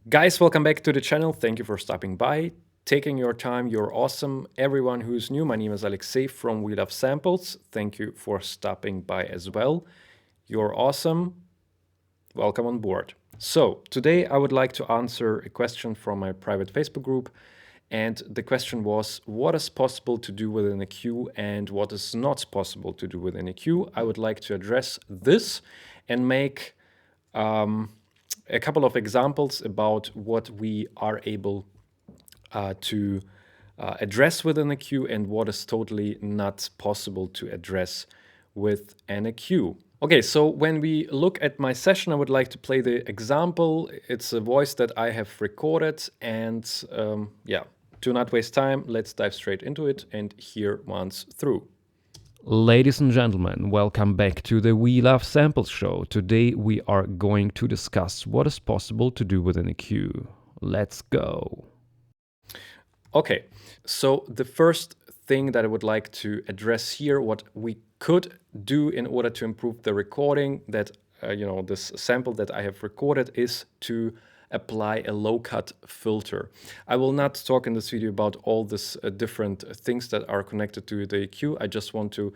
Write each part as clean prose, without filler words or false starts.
Guys, welcome back to the channel. Thank you for stopping by, taking your time. You're awesome. Everyone who's new, my name is Alexei from We Love Samples. Thank you for stopping by as well. You're awesome. Welcome on board. So today I would like to answer a question from my private Facebook group. And the question was, what is possible to do within a queue and what is not possible to do within a queue? I would like to address this and make a couple of examples about what we are able to address within a queue and what is totally not possible to address within a queue. Okay, so when we look at my session, I would like to play the example. It's a voice that I have recorded, and yeah, do not waste time. Let's dive straight into it and hear once through. Ladies and gentlemen, welcome back to the We Love Samples show. Today we are going to discuss what is possible to do within a queue. Let's go. Okay, so the first thing that I would like to address here, what we could do in order to improve the recording, that this sample that I have recorded, is to apply a low cut filter. I will not talk in this video about all these different things that are connected to the EQ. I just want to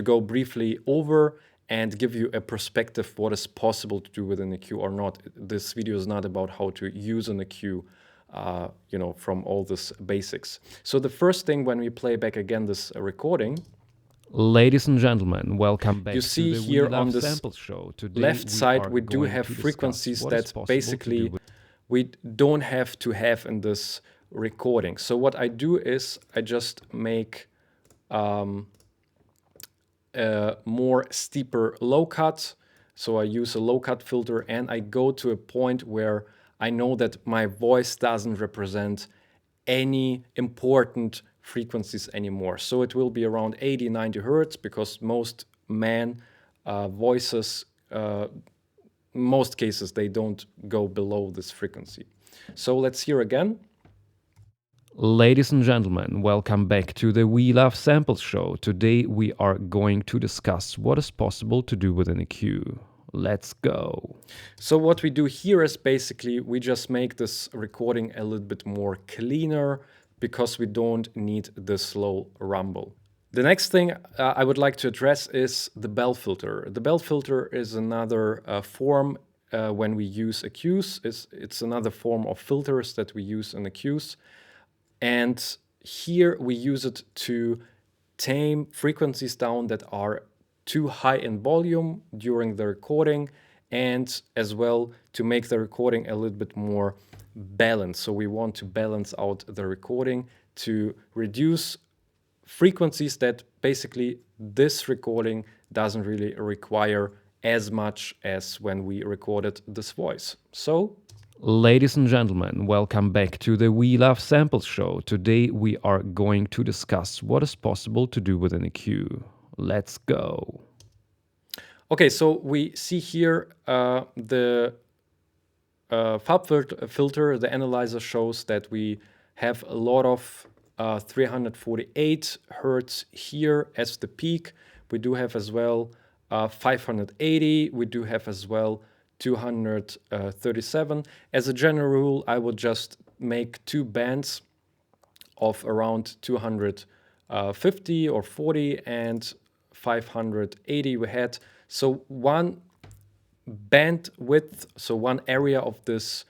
go briefly over and give you a perspective what is possible to do within the EQ or not. This video is not about how to use an EQ, from all this basics. So the first thing, when we play back again this recording, ladies and gentlemen, welcome back. You see to the here We Love on this Samples show. Today left side, we do going have to discuss frequencies what is that possible basically to do we don't have to have in this recording. So what I do is I just make a more steeper low cut. So I use a low cut filter and I go to a point where I know that my voice doesn't represent any important frequencies anymore. So it will be around 80, 90 hertz because most man voices, most cases, they don't go below this frequency. So let's hear again. Ladies and gentlemen, welcome back to the We Love Samples show. Today we are going to discuss what is possible to do within a queue. Let's go. So what we do here is basically we just make this recording a little bit more cleaner because we don't need the slow rumble. The next thing I would like to address is the bell filter. The bell filter is another form when we use EQs. It's another form of filters that we use in EQs. And here we use it to tame frequencies down that are too high in volume during the recording, and as well to make the recording a little bit more balanced. So we want to balance out the recording to reduce frequencies that basically this recording doesn't really require as much as when we recorded this voice. So ladies and gentlemen, welcome back to the We Love Samples show. Today we are going to discuss what is possible to do within a queue. Let's go. Okay, so we see here the Pfeffer filter. The analyzer shows that we have a lot of 348 hertz here as the peak. We do have as well 580. We do have as well 237. As a general rule, I would just make two bands of around 250 or 40 and 580 we had. So one bandwidth, so one area of this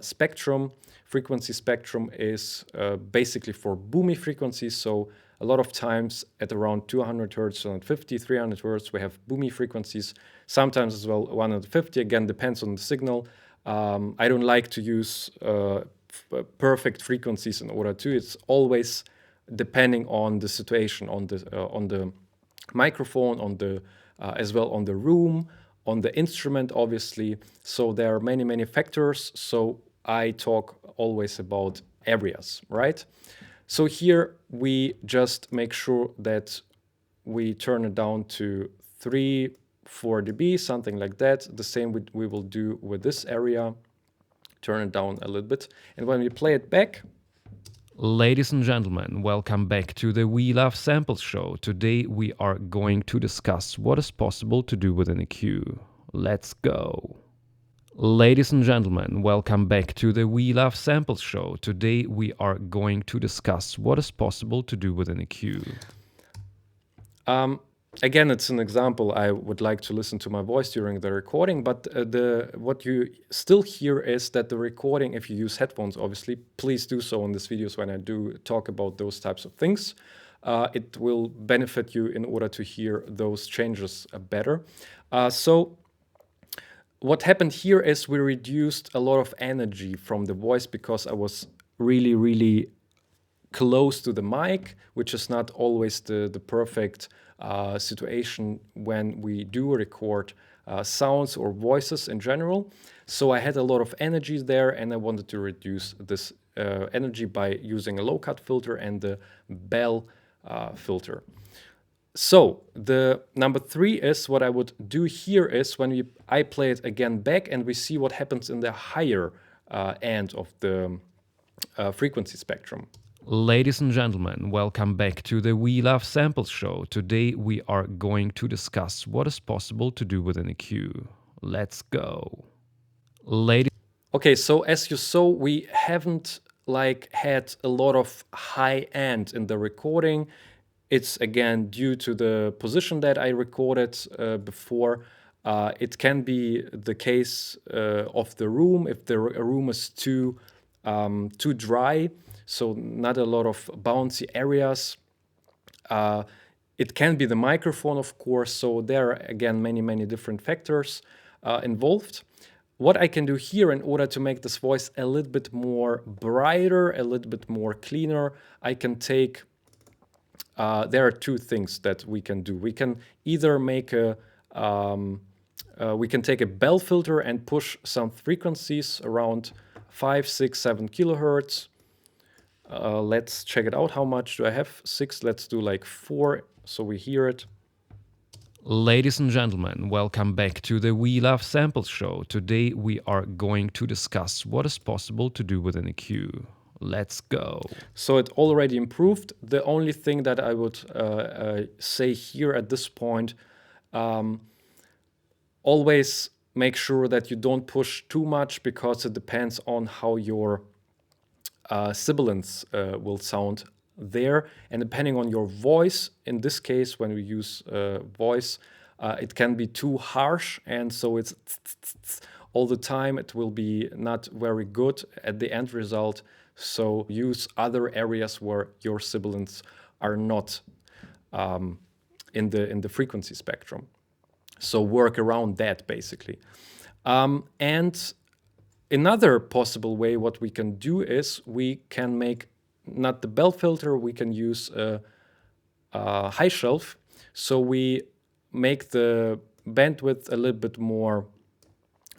spectrum, frequency spectrum, is basically for boomy frequencies. So a lot of times at around 200 hertz, 250, 300 hertz, we have boomy frequencies. Sometimes as well 150, again, depends on the signal. I don't like to use perfect frequencies in order to. It's always depending on the situation, on the microphone, on the as well on the room, on the instrument, obviously. So there are many factors. So I talk always about areas, right? So here we just make sure that we turn it down to 3, 4 dB, something like that. The same we will do with this area. Turn it down a little bit. And when we play it back, ladies and gentlemen, welcome back to the We Love Samples show. Today we are going to discuss what is possible to do within a queue. Let's go. Ladies and gentlemen, welcome back to the We Love Samples show. Today we are going to discuss what is possible to do with an EQ. Again, it's an example. I would like to listen to my voice during the recording, but what you still hear is that the recording, if you use headphones, obviously, please do so in these videos when I do talk about those types of things. It will benefit you in order to hear those changes better. So what happened here is we reduced a lot of energy from the voice because I was really, really close to the mic, which is not always the perfect situation when we do record sounds or voices in general. So I had a lot of energy there, and I wanted to reduce this energy by using a low cut filter and the bell filter. So the number 3 is what I would do here is when I play it again back and we see what happens in the higher end of the frequency spectrum. Ladies and gentlemen, welcome back to the We Love Samples show. Today we are going to discuss what is possible to do with an EQ. Let's go. Okay, so as you saw, we haven't had a lot of high end in the recording. It's again due to the position that I recorded before. It can be the case of the room if the room is too dry, so not a lot of bouncy areas. It can be the microphone, of course. So there are again many different factors involved. What I can do here in order to make this voice a little bit more brighter, a little bit more cleaner, I can take there are 2 things that we can do. We can either make we can take a bell filter and push some frequencies around 5, 6, 7 kilohertz. Let's check it out. How much do I have? 6. Let's do like 4 so we hear it. Ladies and gentlemen, welcome back to the We Love Samples show. Today we are going to discuss what is possible to do with an EQ. Let's go. So it already improved. The only thing that I would say here at this point, always make sure that you don't push too much because it depends on how your sibilants will sound there. And depending on your voice, in this case, when we use voice, it can be too harsh. And so it's all the time. It will be not very good at the end result. So use other areas where your sibilants are not in the frequency spectrum. So work around that basically. And another possible way what we can do is we can make not the bell filter, we can use a high shelf. So we make the bandwidth a little bit more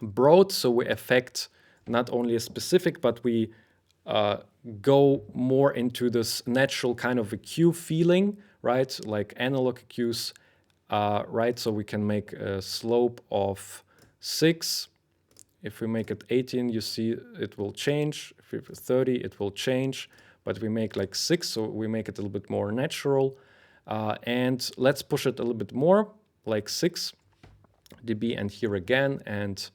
broad, so we affect not only a specific, but we go more into this natural kind of EQ feeling, right? Like analog EQs, right? So we can make a slope of 6. If we make it 18, you see it will change. If we have 30, it will change. But we make like 6, so we make it a little bit more natural. And let's push it a little bit more, like 6 dB, and here again, and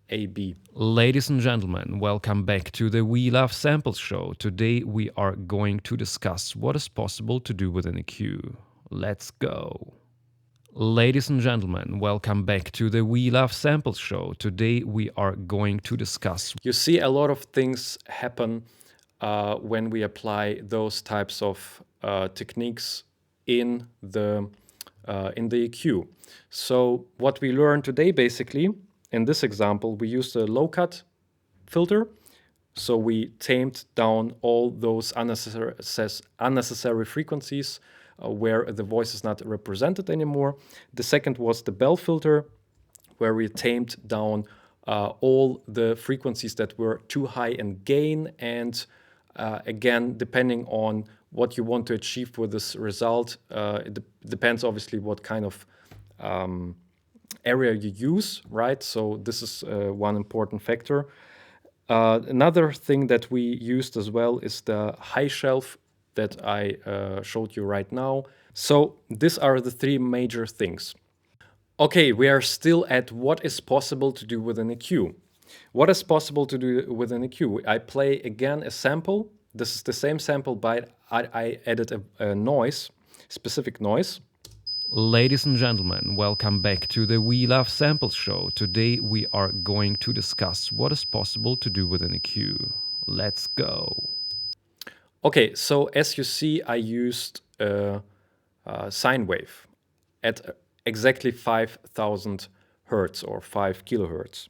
AB. Ladies and gentlemen, welcome back to the We Love Samples show. Today we are going to discuss what is possible to do with an EQ. Let's go. Ladies and gentlemen, welcome back to the We Love Samples show. Today we are going to discuss. You see a lot of things happen when we apply those types of techniques in the EQ. So what we learned today basically, in this example, we used a low cut filter. So we tamed down all those unnecessary frequencies where the voice is not represented anymore. The second was the bell filter, where we tamed down all the frequencies that were too high in gain. And again, depending on what you want to achieve with this result, it depends obviously what kind of area you use, right? So this is one important factor. Another thing that we used as well is the high shelf that I showed you right now. So these are the 3 major things. Okay, we are still at what is possible to do with an EQ. What is possible to do with an EQ? I play again a sample. This is the same sample, but I added a noise, specific noise. Ladies and gentlemen, welcome back to the We Love Samples show. Today we are going to discuss what is possible to do with an EQ. Let's go. Okay, so as you see, I used a sine wave at exactly 5,000 hertz or 5 kilohertz.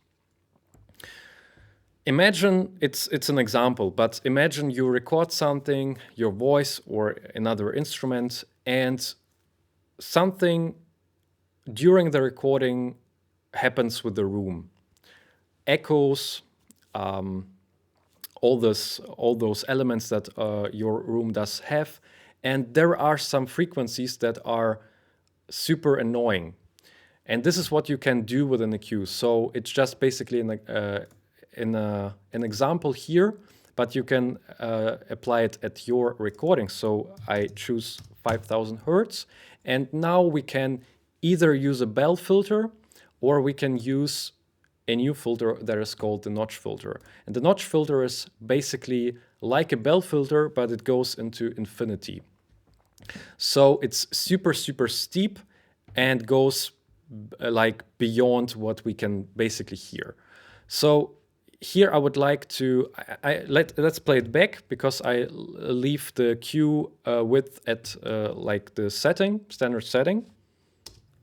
Imagine, it's an example, but imagine you record something, your voice or another instrument, and something during the recording happens with the room. Echoes, all those elements that your room does have, and there are some frequencies that are super annoying. And this is what you can do with an EQ. So it's just basically an example here, but you can apply it at your recording. So I choose 5,000 hertz, and now we can either use a bell filter or we can use a new filter that is called the notch filter. And the notch filter is basically like a bell filter, but it goes into infinity. So it's super, super steep and goes like beyond what we can basically hear. So here I would like to, let's play it back because I leave the Q width at like the setting, standard setting.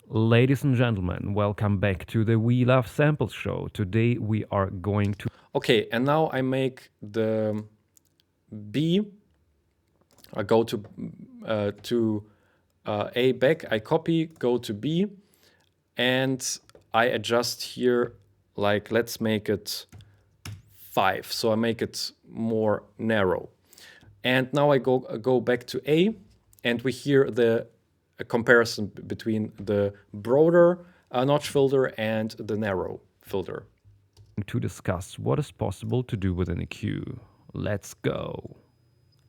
Ladies and gentlemen, welcome back to the We Love Samples show. Today we are going to... Okay, and now I make the B, I go to A back, I copy, go to B, and I adjust here, like let's make it 5. So I make it more narrow. And now I go back to A, and we hear a comparison between the broader notch filter and the narrow filter. to discuss what is possible to do with an EQ. Let's go.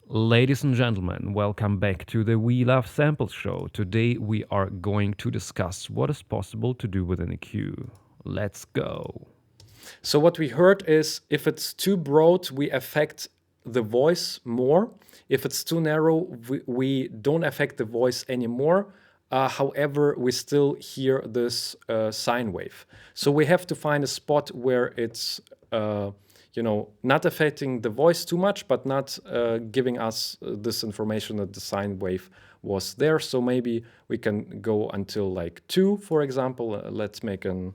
Ladies and gentlemen, welcome back to the We Love Samples show. Today we are going to discuss what is possible to do with an EQ. Let's go. So what we heard is if it's too broad, we affect the voice more. If it's too narrow, we don't affect the voice anymore. However, we still hear this sine wave. So we have to find a spot where it's not affecting the voice too much, but not giving us this information that the sine wave was there. So maybe we can go until like 2, for example. Let's make an...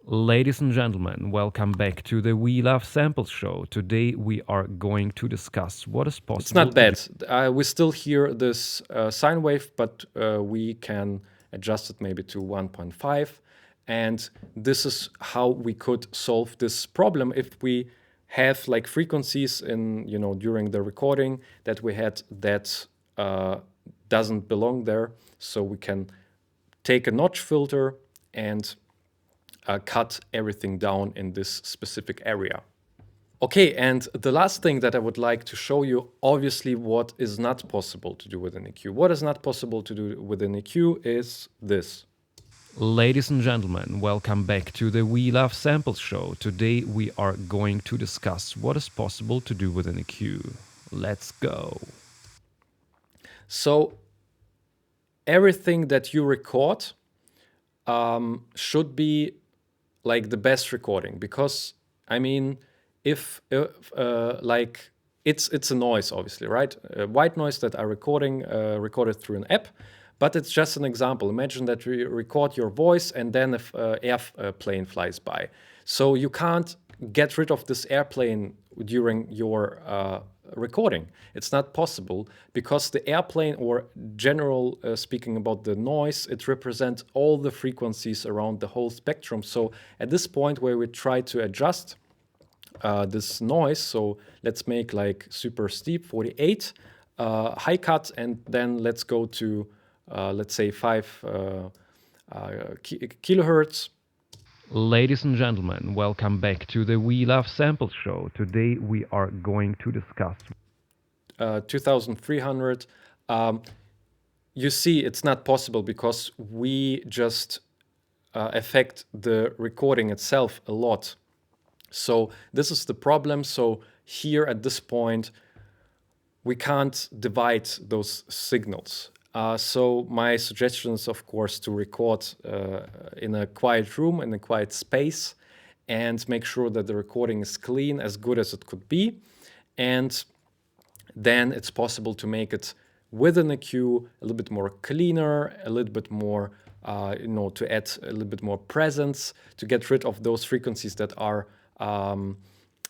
Ladies and gentlemen, welcome back to the We Love Samples show. Today we are going to discuss what is possible. It's not bad. We still hear this sine wave, but we can adjust it maybe to 1.5. And this is how we could solve this problem if we have like frequencies in, during the recording that we had that doesn't belong there. So we can take a notch filter and cut everything down in this specific area. Okay, and the last thing that I would like to show you, obviously, what is not possible to do with an EQ. What is not possible to do with an EQ is this. Ladies and gentlemen, welcome back to the We Love Samples show. Today we are going to discuss what is possible to do with an EQ. Let's go. So everything that you record should be like the best recording, because I mean, if like it's a noise, obviously, right? White noise that are recorded through an app, but it's just an example. Imagine that you record your voice and then if airplane flies by. So you can't get rid of this airplane during your recording. It's not possible because the airplane, or general speaking about the noise, it represents all the frequencies around the whole spectrum. So at this point where we try to adjust this noise, so let's make like super steep 48 high cut, and then let's go to let's say 5 kilohertz. Ladies and gentlemen, welcome back to the We Love Samples show. Today we are going to discuss 2300. You see, it's not possible because we just affect the recording itself a lot. So this is the problem. So here at this point, we can't divide those signals. So my suggestion is, of course, to record in a quiet room, in a quiet space, and make sure that the recording is clean, as good as it could be. And then it's possible to make it within a queue a little bit more cleaner, a little bit more, to add a little bit more presence, to get rid of those frequencies that are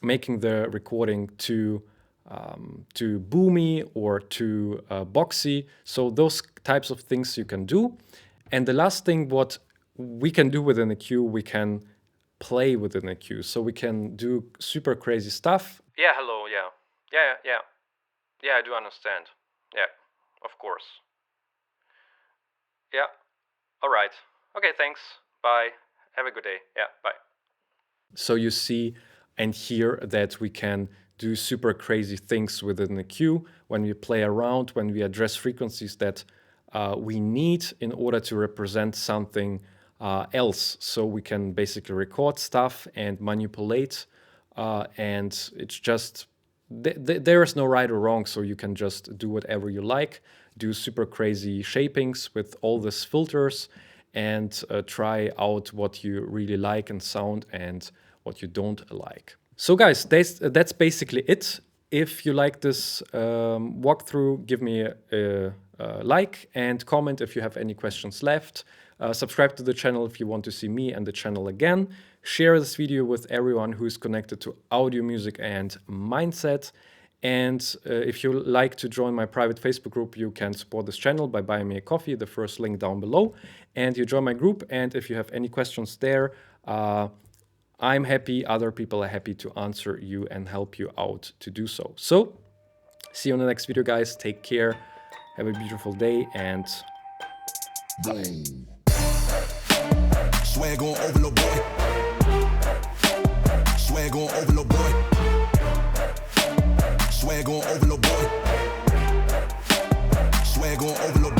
making the recording too boomy or too boxy. So those types of things you can do. And the last thing, what we can do within a queue, we can play within a queue. So we can do super crazy stuff. Yeah, hello, yeah. Yeah, I do understand. Yeah, of course. Yeah, all right. Okay, thanks. Bye. Have a good day. Yeah, bye. So you see and hear that we can do super crazy things within the queue when we play around, when we address frequencies that we need in order to represent something else. So we can basically record stuff and manipulate, and it's just, there is no right or wrong, so you can just do whatever you like, do super crazy shapings with all these filters, and try out what you really like in sound and what you don't like. So guys, that's basically it. If you like this walkthrough, give me a like and comment if you have any questions left. Subscribe to the channel if you want to see me and the channel again. Share this video with everyone who is connected to audio, music, and mindset. And if you like to join my private Facebook group, you can support this channel by buying me a coffee, the first link down below. And you join my group, and if you have any questions there, I'm happy, other people are happy to answer you and help you out to do so. So, see you in the next video, guys. Take care, have a beautiful day, and bye. Swag on over, little boy. Swag on over, little boy. Swag on over, little boy. Swag on over, little boy.